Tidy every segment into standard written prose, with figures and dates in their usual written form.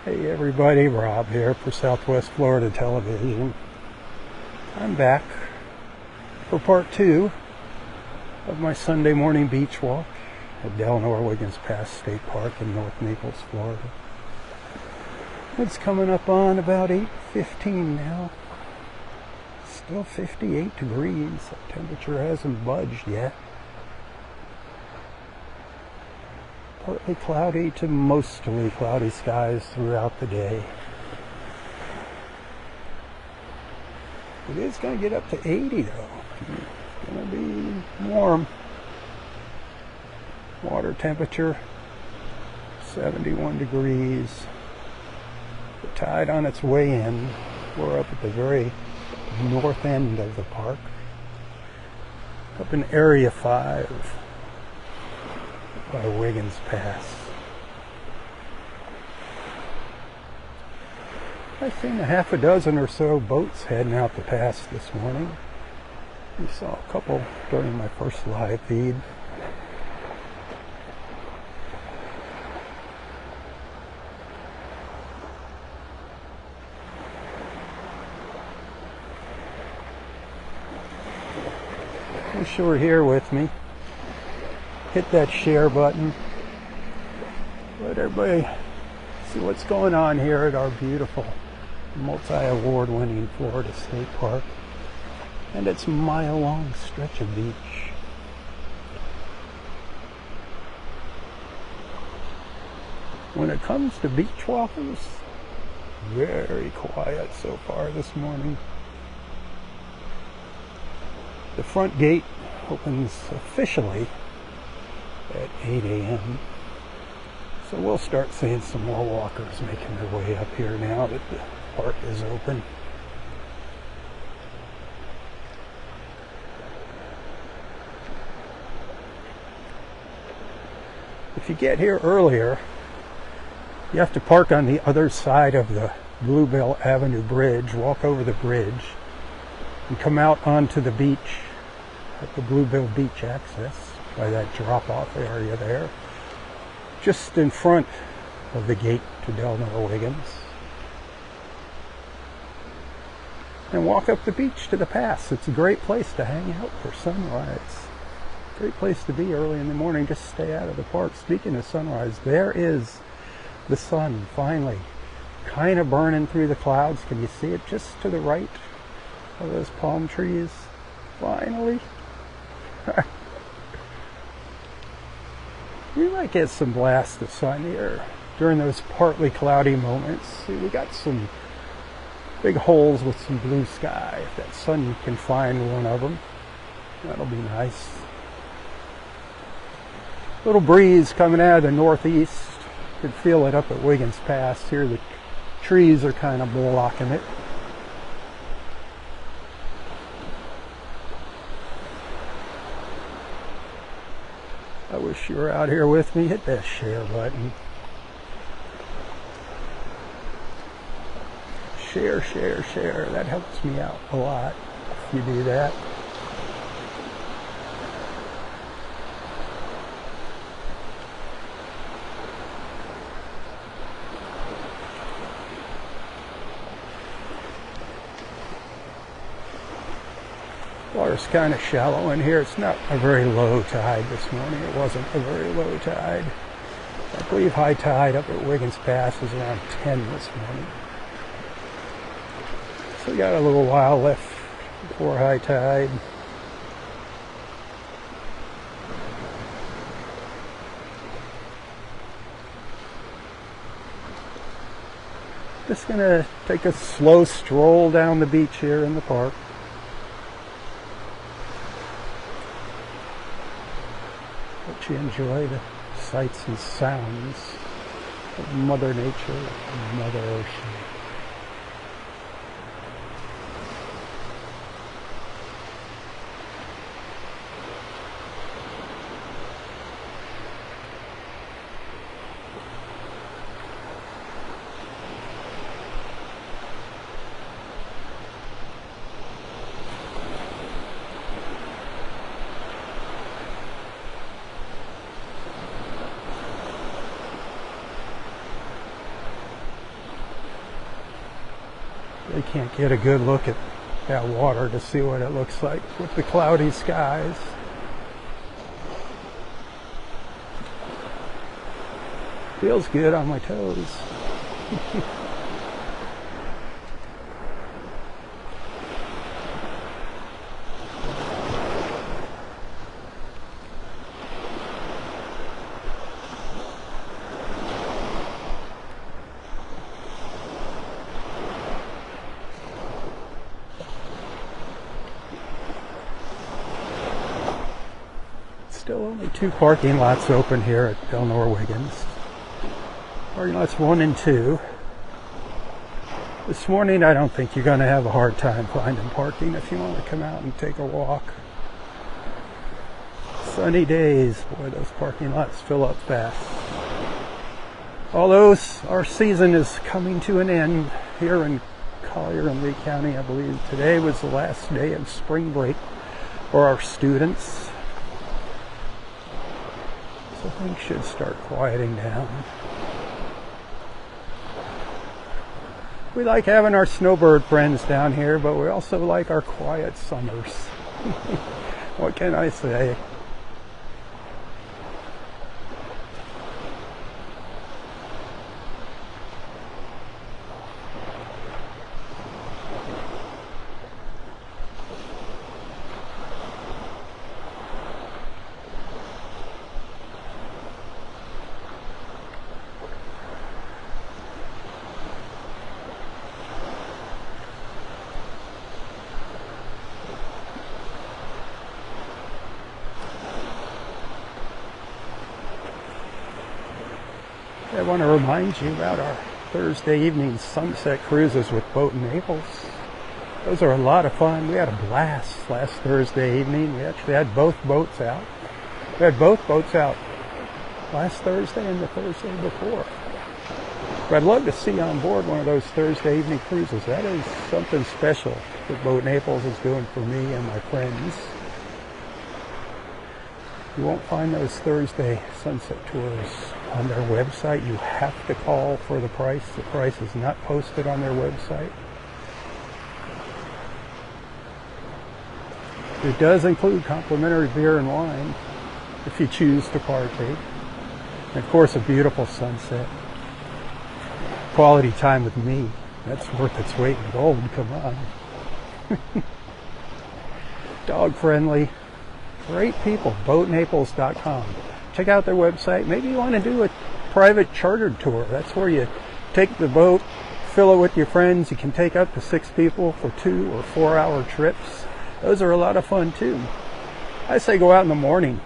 Hey everybody, Rob here for Southwest Florida Television. I'm back for part 2 of my Sunday morning beach walk at Delnor-Wiggins State Park in North Naples, Florida. It's coming up on about 8:15 now. Still 58 degrees. The temperature hasn't budged yet. Partly cloudy to mostly cloudy skies throughout the day. It is going to get up to 80 though. It's going to be warm. Water temperature 71 degrees. The tide on its way in. We're up at the very north end of the park. Up in Area 5. By Wiggins Pass. I've seen a half a dozen or so boats heading out the pass this morning. We saw a couple during my first live feed. Wish you were here with me. Hit that share button. Let everybody see what's going on here at our beautiful multi-award winning Florida State Park and its mile-long stretch of beach. When it comes to beach walkers, very quiet so far this morning. The front gate opens officially at 8 a.m. So we'll start seeing some more walkers making their way up here now that the park is open. If you get here earlier, you have to park on the other side of the Bluebell Avenue Bridge, walk over the bridge, and come out onto the beach at the Bluebell Beach access by that drop-off area there, just in front of the gate to Delnor-Wiggins. And walk up the beach to the pass. It's a great place to hang out for sunrise. Great place to be early in the morning, just stay out of the park. Speaking of sunrise, there is the sun finally kind of burning through the clouds. Can you see it just to the right of those palm trees? Finally. We might get some blast of sun here during those partly cloudy moments. See, we got some big holes with some blue sky. If that sun can find one of them, that'll be nice. Little breeze coming out of the northeast. Could feel it up at Wiggins Pass. Here the trees are kind of blocking it. I wish you were out here with me. Hit that share button. Share, share, share. That helps me out a lot if you do that. Water's kind of shallow in here. It's not a very low tide this morning. It wasn't a very low tide. I believe high tide up at Wiggins Pass is around 10 this morning. So we got a little while left before high tide. Just gonna take a slow stroll down the beach here in the park. Let you enjoy the sights and sounds of Mother Nature and Mother Ocean. They can't get a good look at that water to see what it looks like with the cloudy skies. Feels good on my toes. Still only 2 parking lots open here at Delnor-Wiggins. Parking lots 1 and 2. This morning I don't think you're going to have a hard time finding parking if you want to come out and take a walk. Sunny days, boy, those parking lots fill up fast. Although our season is coming to an end here in Collier and Lee County, I believe today was the last day of spring break for our students. So things should start quieting down. We like having our snowbird friends down here, but we also like our quiet summers. What can I say? I want to remind you about our Thursday evening sunset cruises with Boat Naples. Those are a lot of fun. We had a blast last Thursday evening. We actually had both boats out. We had both boats out last Thursday and the Thursday before. But I'd love to see you on board one of those Thursday evening cruises. That is something special that Boat Naples is doing for me and my friends. You won't find those Thursday sunset tours on their website. You have to call for the price. The price is not posted on their website. It does include complimentary beer and wine if you choose to partake. And of course, a beautiful sunset. Quality time with me. That's worth its weight in gold. Come on. Dog friendly. Great people. BoatNaples.com. Check out their website. Maybe you want to do a private chartered tour. That's where you take the boat, fill it with your friends. You can take up to 6 people for 2 or 4 hour trips. Those are a lot of fun too. I say go out in the morning.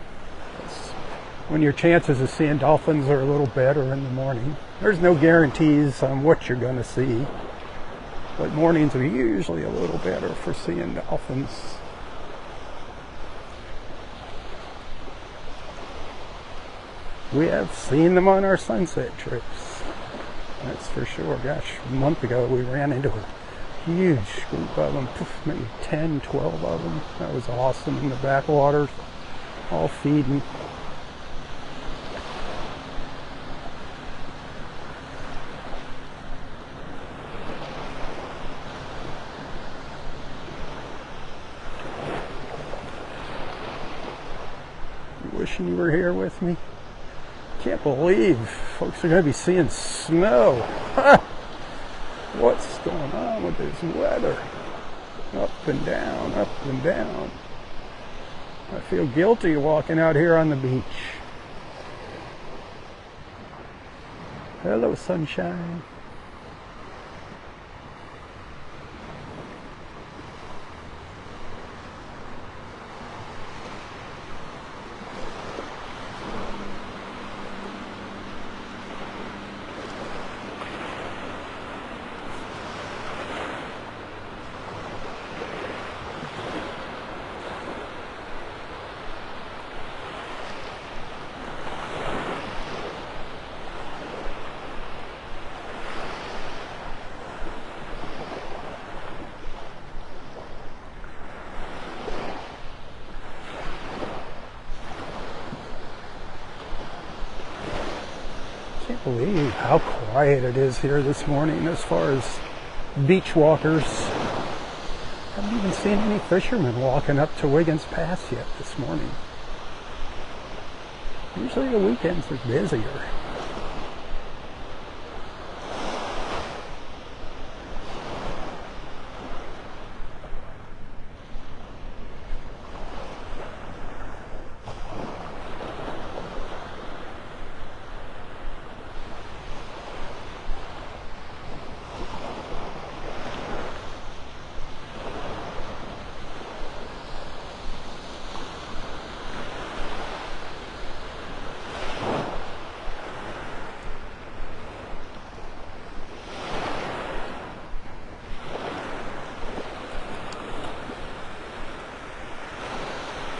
It's when your chances of seeing dolphins are a little better in the morning. There's no guarantees on what you're going to see, but mornings are usually a little better for seeing dolphins. We have seen them on our sunset trips. That's for sure. Gosh, a month ago we ran into a huge group of them, maybe 10, 12 of them. That was awesome in the backwaters, all feeding. You wishing you were here with me? Can't believe folks are going to be seeing snow. What's going on with this weather? Up and down, up and down. I feel guilty walking out here on the beach. Hello, sunshine. I can't believe how quiet it is here this morning as far as beach walkers. Haven't even seen any fishermen walking up to Wiggins Pass yet this morning. Usually the weekends are busier.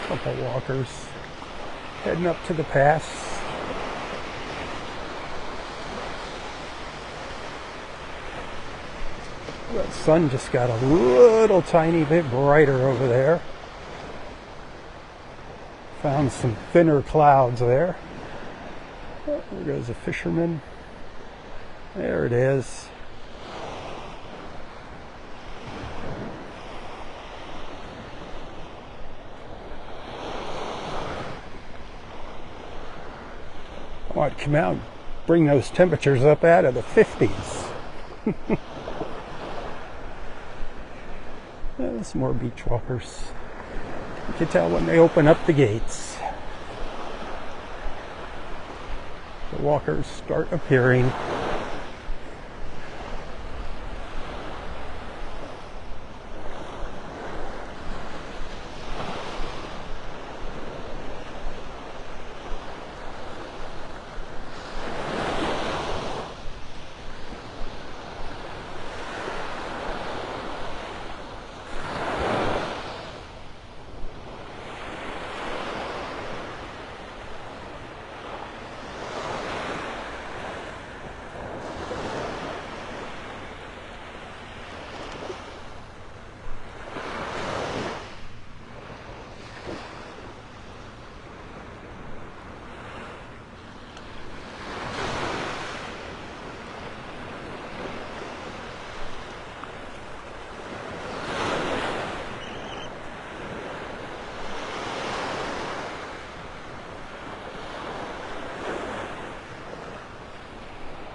Couple walkers heading up to the pass. The sun just got a little tiny bit brighter over there. Found some thinner clouds there. Oh, there goes a fisherman. There it is. I might come out and bring those temperatures up out of the 50s. There's more beach walkers. You can tell when they open up the gates. The walkers start appearing.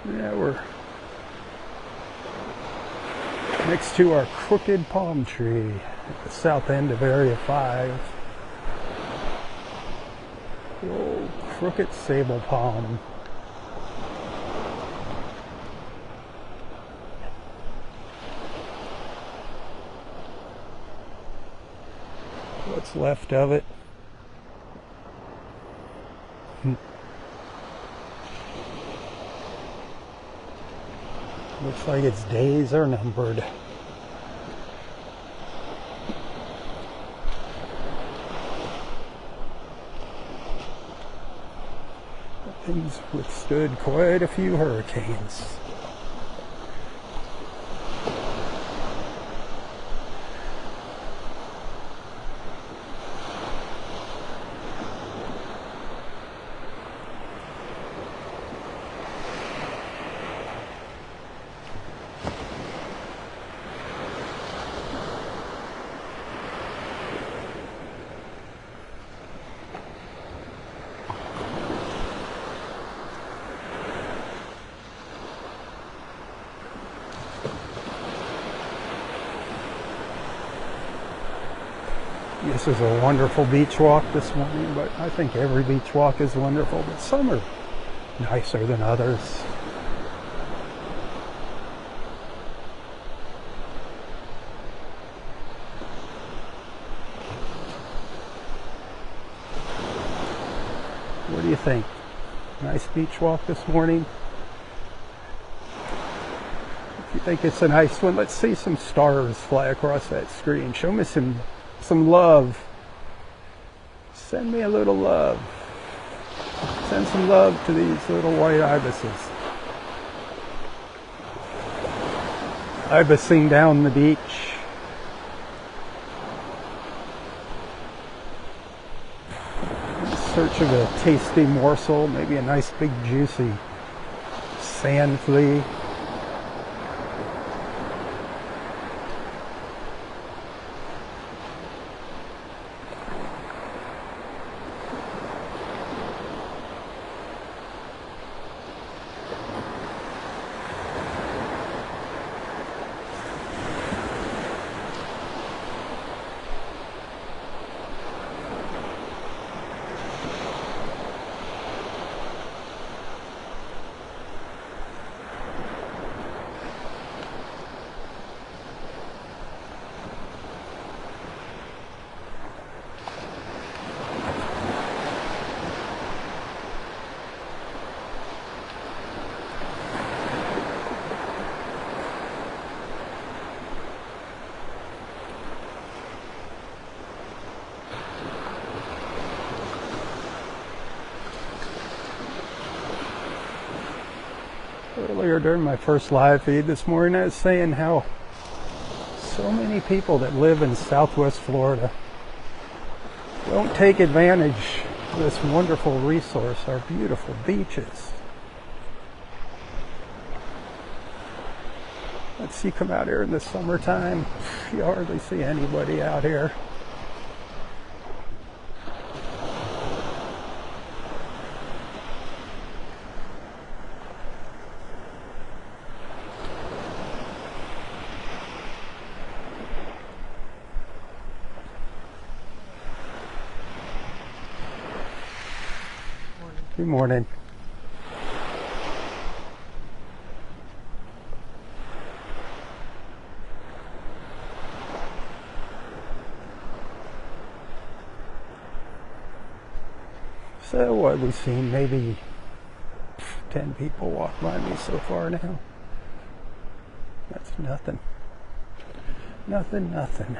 Yeah, we're next to our crooked palm tree at the south end of Area 5. The old crooked sable palm. What's left of it. Looks like its days are numbered. That thing's withstood quite a few hurricanes. This is a wonderful beach walk this morning, but I think every beach walk is wonderful, but some are nicer than others. What do you think? Nice beach walk this morning? If you think it's a nice one, let's see some stars fly across that screen. Show me some love. Send me a little love. Send some love to these little white ibises. Ibising down the beach. In search of a tasty morsel, maybe a nice big juicy sand flea. Earlier during my first live feed this morning, I was saying how so many people that live in Southwest Florida don't take advantage of this wonderful resource, our beautiful beaches. Let's you come out here in the summertime, you hardly see anybody out here. Good morning. So what we've seen, maybe 10 people walk by me so far now. That's nothing. Nothing.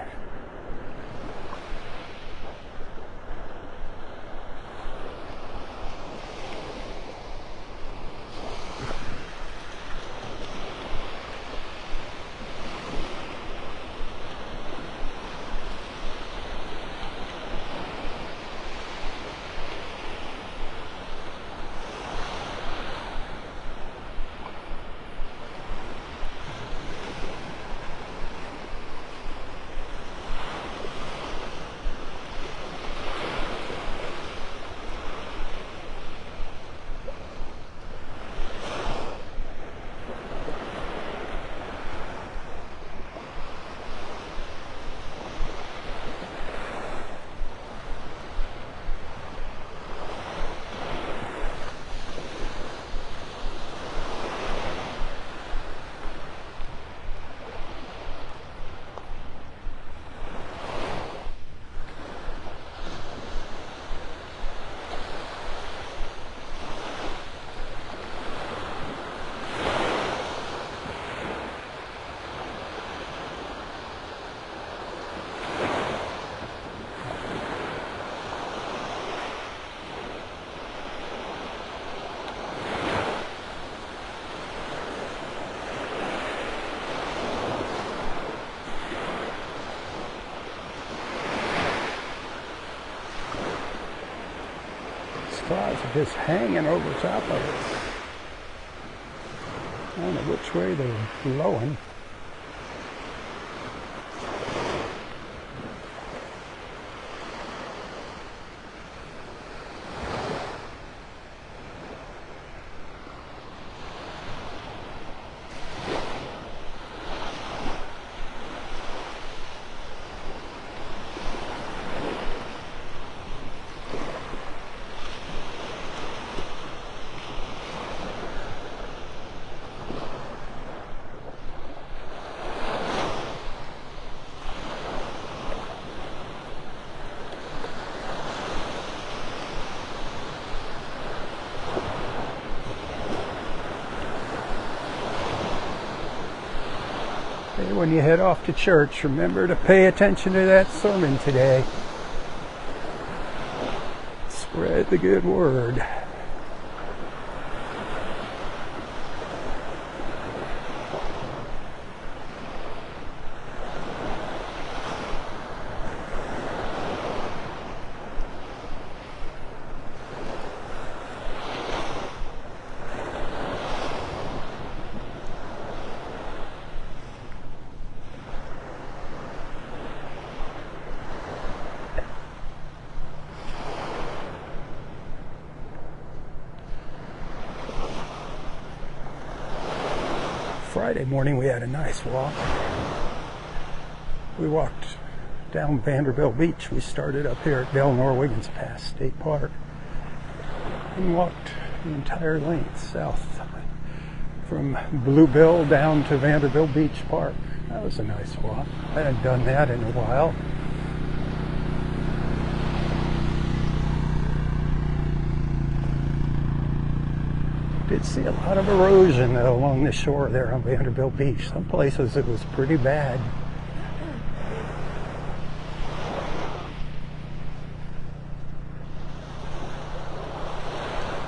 Clouds are just hanging over top of us. I don't know which way they're blowing. When you head off to church, remember to pay attention to that sermon today. Spread the good word. Friday morning we had a nice walk. We walked down Vanderbilt Beach. We started up here at Delnor-Wiggins past State Park and walked the entire length south from Bluebell down to Vanderbilt Beach Park. That was a nice walk. I hadn't done that in a while. Did see a lot of erosion though along the shore there on Vanderbilt Beach. Some places it was pretty bad.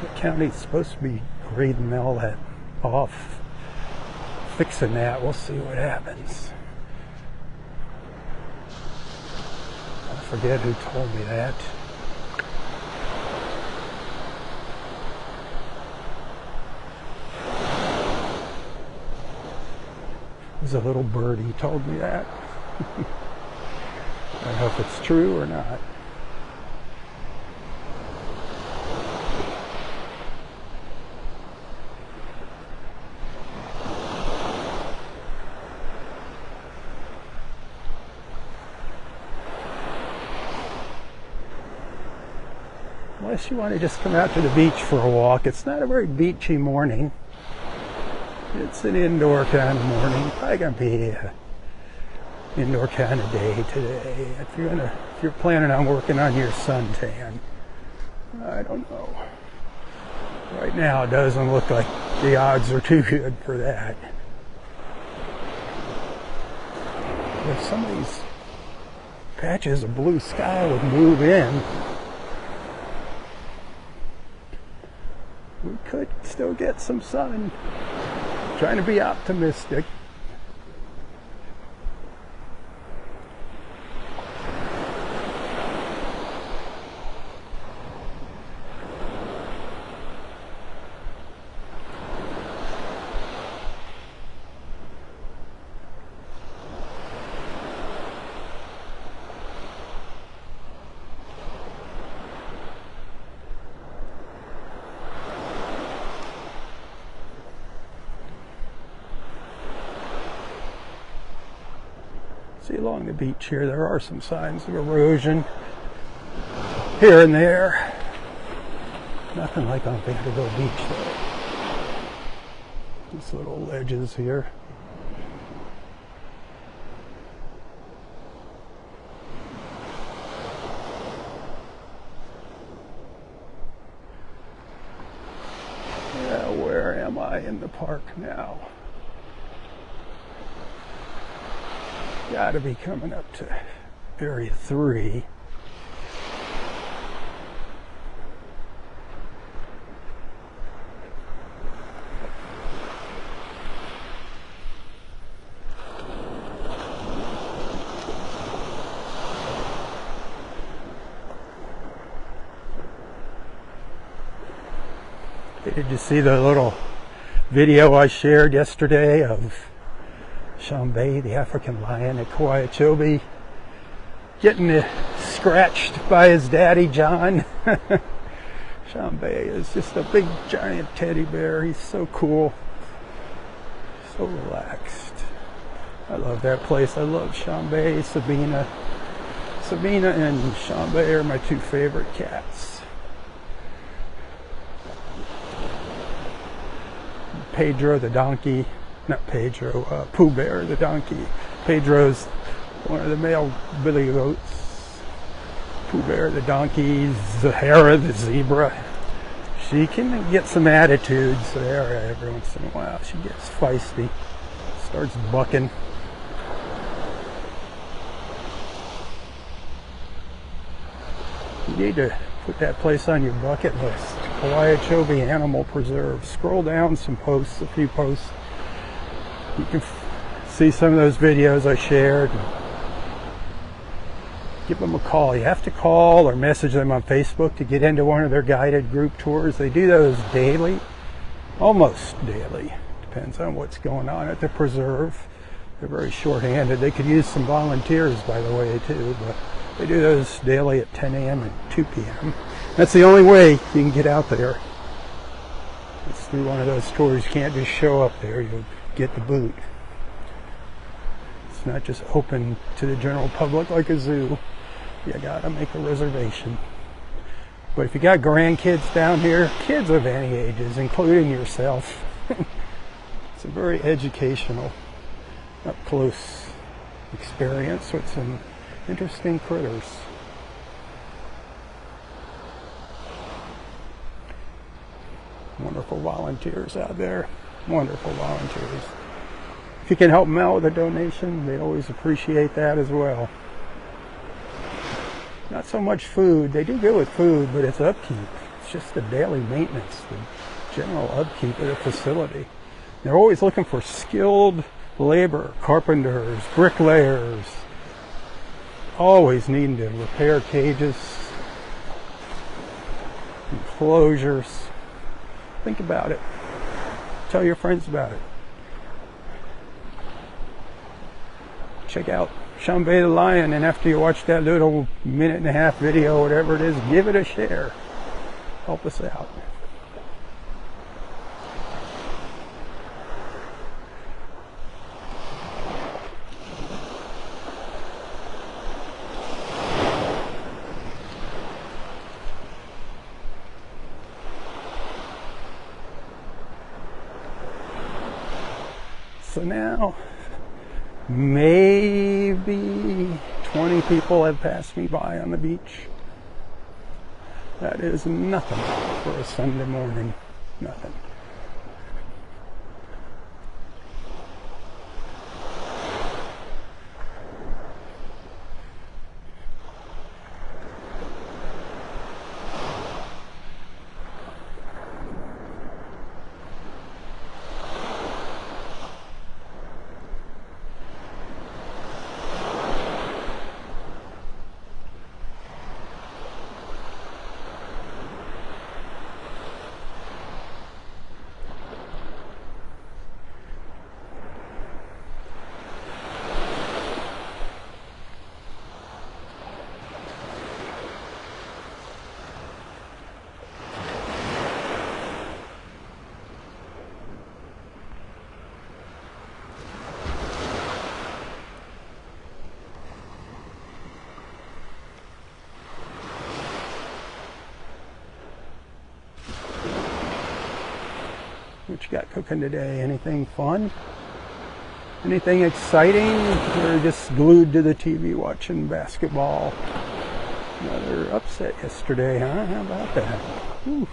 The county's supposed to be grading all that off fixing that. We'll see what happens. I forget who told me that. It was a little birdie told me that. I don't know if it's true or not. Unless you want to just come out to the beach for a walk. It's not a very beachy morning. It's an indoor kind of morning. Probably gonna be an indoor kind of day today. If you're planning on working on your suntan, I don't know. Right now, it doesn't look like the odds are too good for that. If some of these patches of blue sky would move in, we could still get some sun. Trying to be optimistic. See, along the beach here, there are some signs of erosion here and there. Nothing like on Vanderbilt Beach, though. These little ledges here. Yeah, where am I in the park now? Got to be coming up to Area 3. Did you see the little video I shared yesterday of Shambay, the African lion at Kauai, getting scratched by his daddy, John? Shambay is just a big, giant teddy bear. He's so cool. So relaxed. I love that place. I love Shambay. Sabina and Shambay are my two favorite cats. Pedro the donkey. Not Pedro, Pooh Bear, the donkey. Pedro's one of the male billy goats. Pooh Bear, the donkey. Zahara, the zebra. She can get some attitudes there every once in a while. She gets feisty, starts bucking. You need to put that place on your bucket list. Kauai Animal Preserve. Scroll down some posts, a few posts. You can see some of those videos I shared. Give them a call. You have to call or message them on Facebook to get into one of their guided group tours. They do those daily, almost daily. Depends on what's going on at the preserve. They're very short-handed. They could use some volunteers, by the way, too, but they do those daily at 10 a.m. and 2 p.m. That's the only way you can get out there. It's through one of those tours. You can't just show up there. You'll get the boot. It's not just open to the general public like a zoo. You gotta make a reservation. But if you got grandkids down here, kids of any ages, including yourself, it's a very educational, up-close experience with some interesting critters. Wonderful volunteers out there. Wonderful volunteers. If you can help them out with a donation, they always appreciate that as well. Not so much food. They do good with food, but it's upkeep. It's just the daily maintenance, the general upkeep of the facility. They're always looking for skilled labor, carpenters, bricklayers, always needing to repair cages, enclosures. Think about it. Tell your friends about it. Check out Shambe the Lion, and after you watch that little minute-and-a-half video, whatever it is, give it a share. Help us out. So now, maybe 20 people have passed me by on the beach. That is nothing for a Sunday morning. Nothing. What you got cooking today? Anything fun? Anything exciting? Or just glued to the TV watching basketball? Another upset yesterday, huh? How about that? Whew.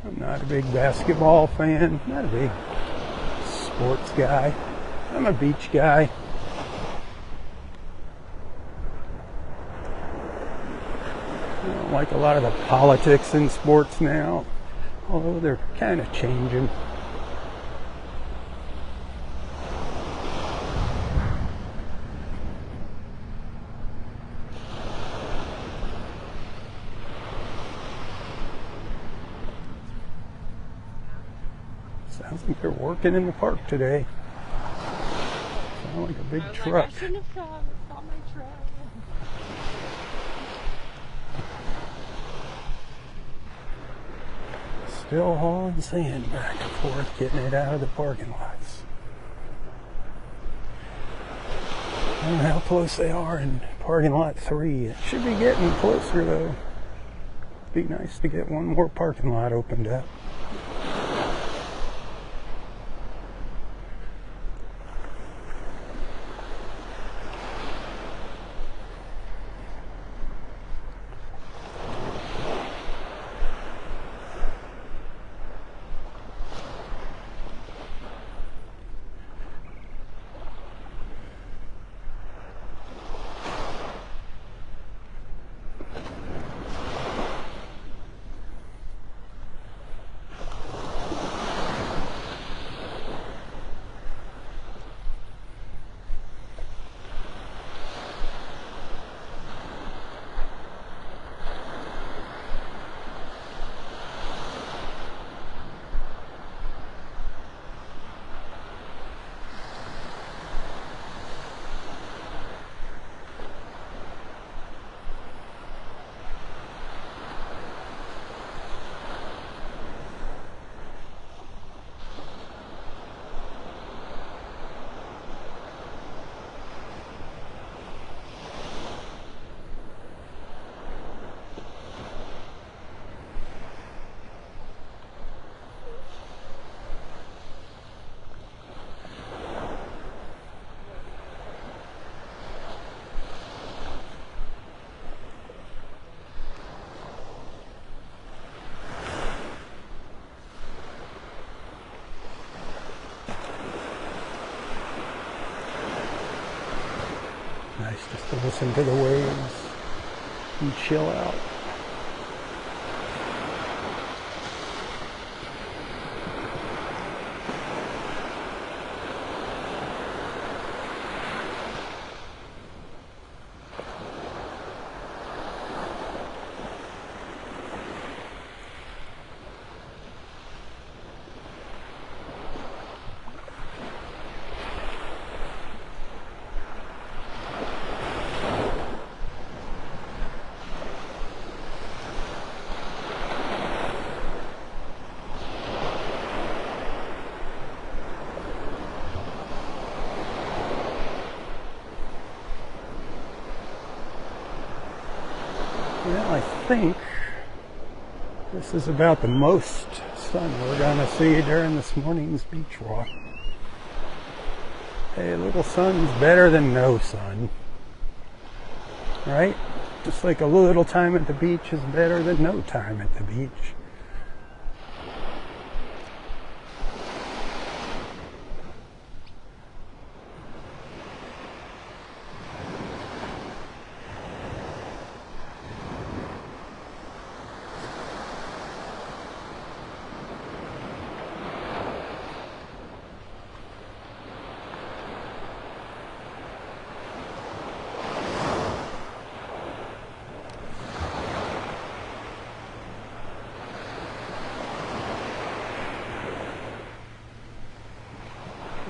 I'm not a big basketball fan. Not a big sports guy. I'm a beach guy. Like a lot of the politics in sports now, although they're kind of changing. Sounds like they're working in the park today. Sounds like a big truck. I shouldn't have come. It's not my truck. Still hauling sand back and forth, getting it out of the parking lots. I don't know how close they are in parking lot 3. It should be getting closer though. Be nice to get one more parking lot opened up. Nice just to listen to the waves and chill out. Well, I think this is about the most sun we're going to see during this morning's beach walk. Hey, a little sun's better than no sun, right? Just like a little time at the beach is better than no time at the beach.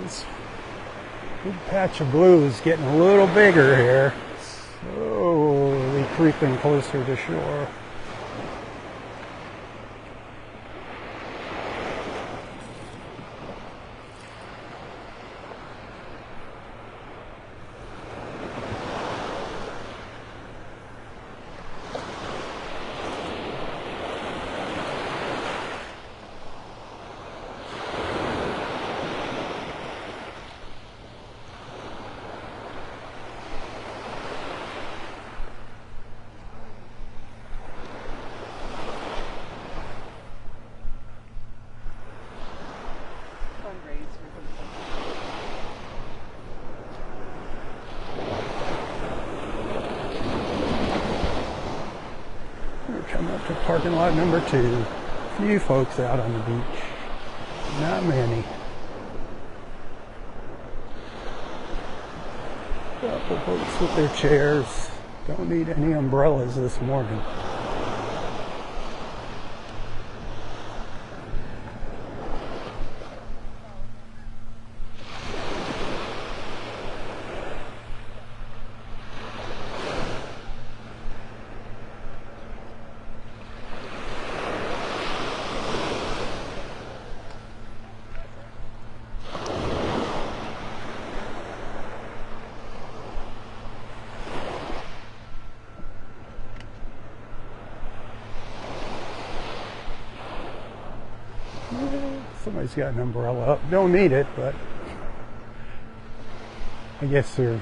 This big patch of blue is getting a little bigger here, slowly creeping closer to shore. We're coming up to parking lot number 2. Few folks out on the beach. Not many. Couple folks with their chairs. Don't need any umbrellas this morning. Somebody's got an umbrella up. Don't need it, but I guess they're,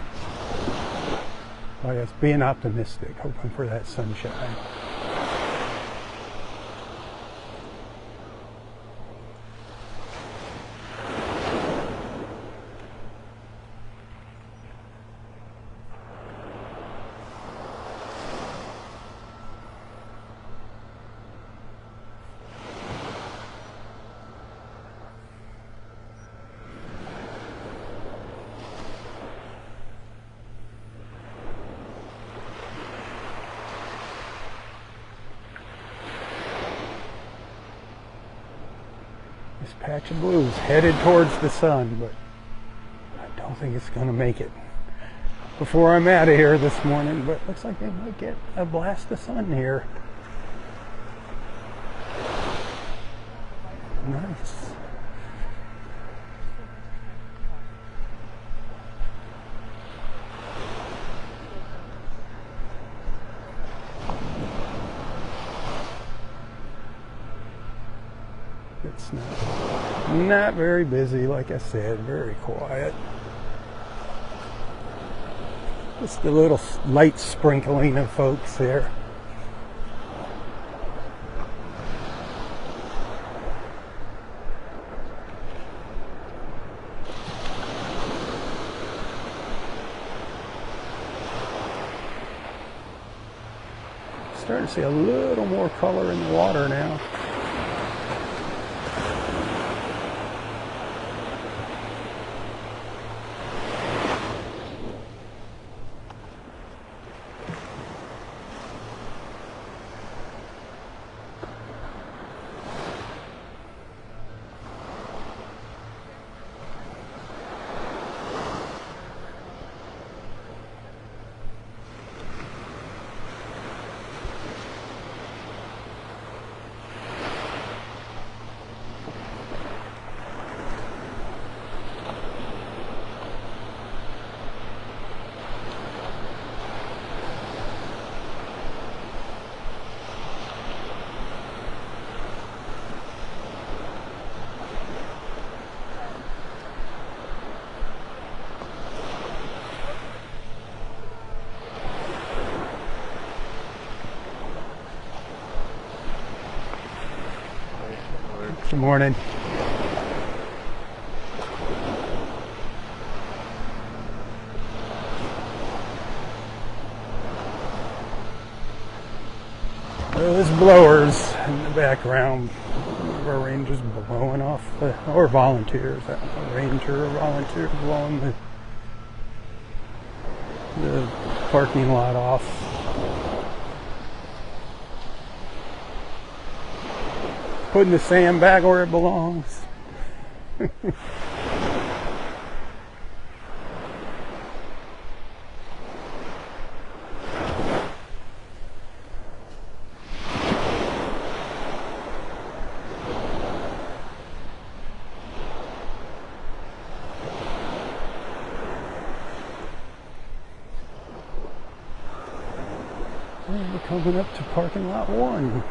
being optimistic, hoping for that sunshine. This patch of blue is headed towards the sun, but I don't think it's going to make it before I'm out of here this morning. But looks like they might get a blast of sun here. Nice. It's not very busy, like I said, very quiet. Just a little light sprinkling of folks there. Starting to see a little more color in the water now. Good morning. There's blowers in the background. One of our rangers blowing off, or volunteers. A ranger or volunteer blowing the parking lot off. Putting the sand back where it belongs. We're coming up to parking lot 1.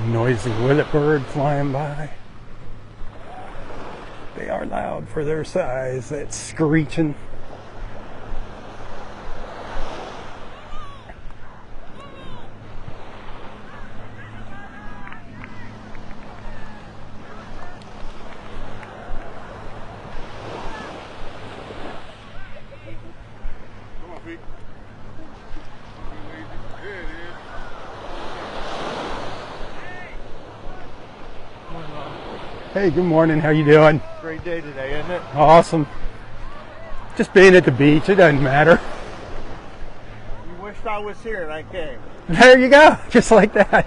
Noisy willet bird flying by. They are loud for their size. That screeching. Hey, good morning. How you doing? Great day today, isn't it? Awesome. Just being at the beach, it doesn't matter. You wished I was here and I came. There you go, just like that.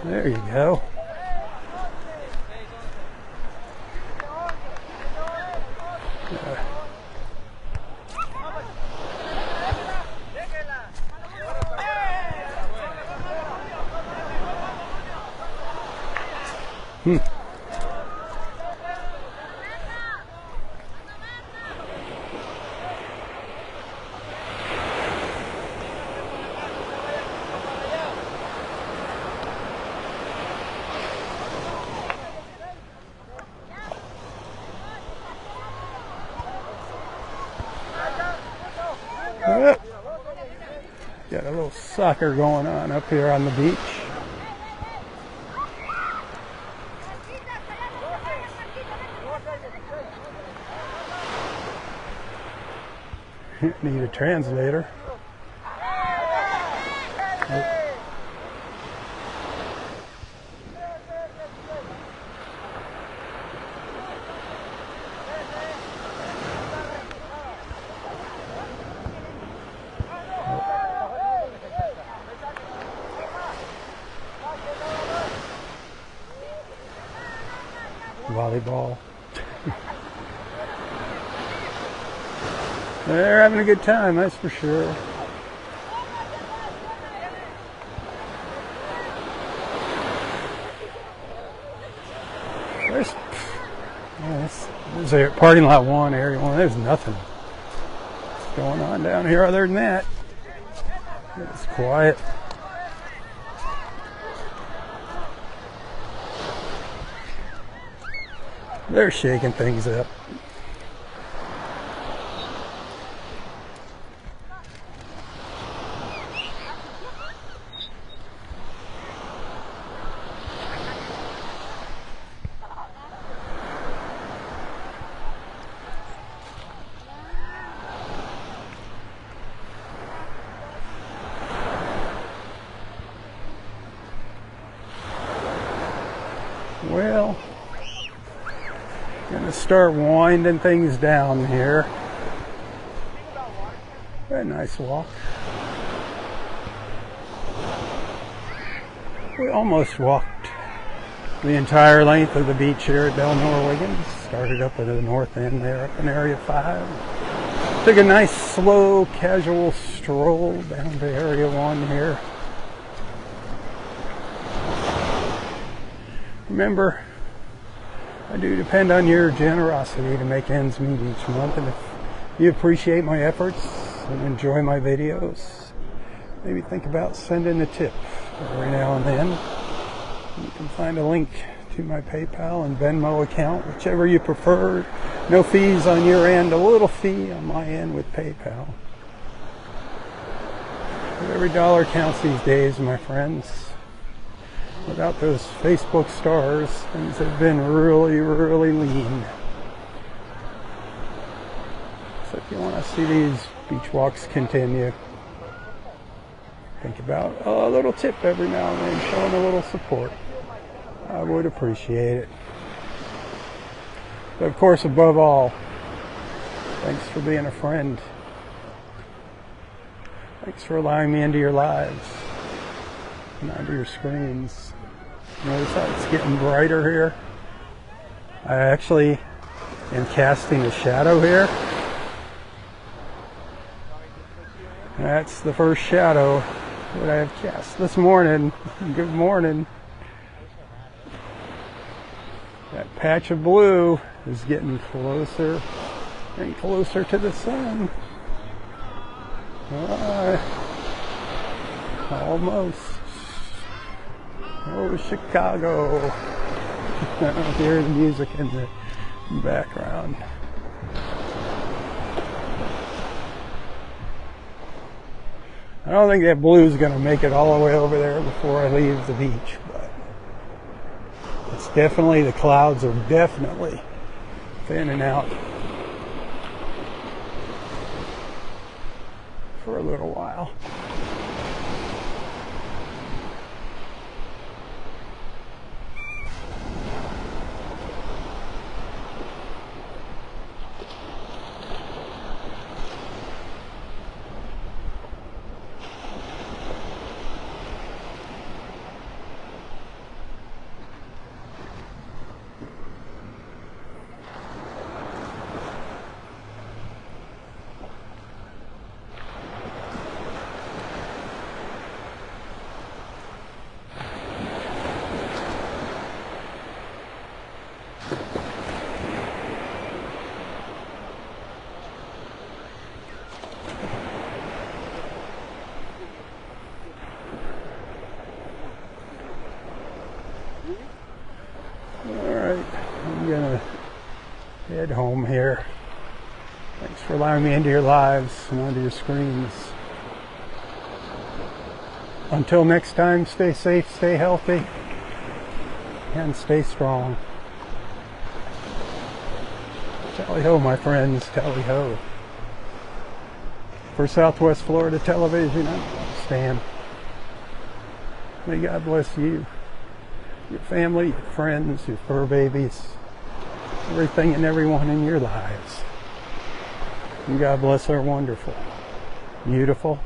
There you go. Got a little soccer going on up here on the beach. Need a translator. Volleyball. They're having a good time, that's for sure. There's a parking lot 1, area 1. There's nothing going on down here other than that. It's quiet. They're shaking things up. Well, gonna start winding things down here. A nice walk. We almost walked the entire length of the beach here at Delnor-Wiggins. Started up at the north end there, up in Area 5. Took a nice, slow, casual stroll down to Area 1 here. Remember, I do depend on your generosity to make ends meet each month, and if you appreciate my efforts and enjoy my videos, maybe think about sending a tip every now and then. You can find a link to my PayPal and Venmo account, whichever you prefer. No fees on your end, a little fee on my end with PayPal. But every dollar counts these days, my friends. Without those Facebook stars, things have been really, really lean. So if you want to see these beach walks continue, think about a little tip every now and then, showing a little support. I would appreciate it. But of course, above all, thanks for being a friend. Thanks for allowing me into your lives and onto your screens. Notice how it's getting brighter here. I actually am casting a shadow here. That's the first shadow that I have cast this morning. Good morning. That patch of blue is getting closer and closer to the sun. Almost. Oh, Chicago. I don't hear the music in the background. I don't think that blue is going to make it all the way over there before I leave the beach, but it's definitely, the clouds are definitely thinning out for a little while. I'm gonna head home here. Thanks for allowing me into your lives and onto your screens. Until next time, stay safe, stay healthy, and stay strong. Tally ho, my friends, tally ho. For Southwest Florida Television, I'm Stan. May God bless you, your family, your friends, your fur babies, everything and everyone in your lives. And God bless our wonderful, beautiful,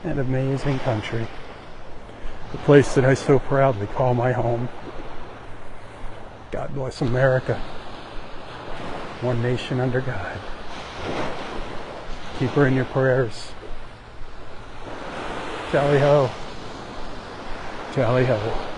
and amazing country. The place that I so proudly call my home. God bless America. One nation under God. Keep her in your prayers. Tally ho. Tally ho.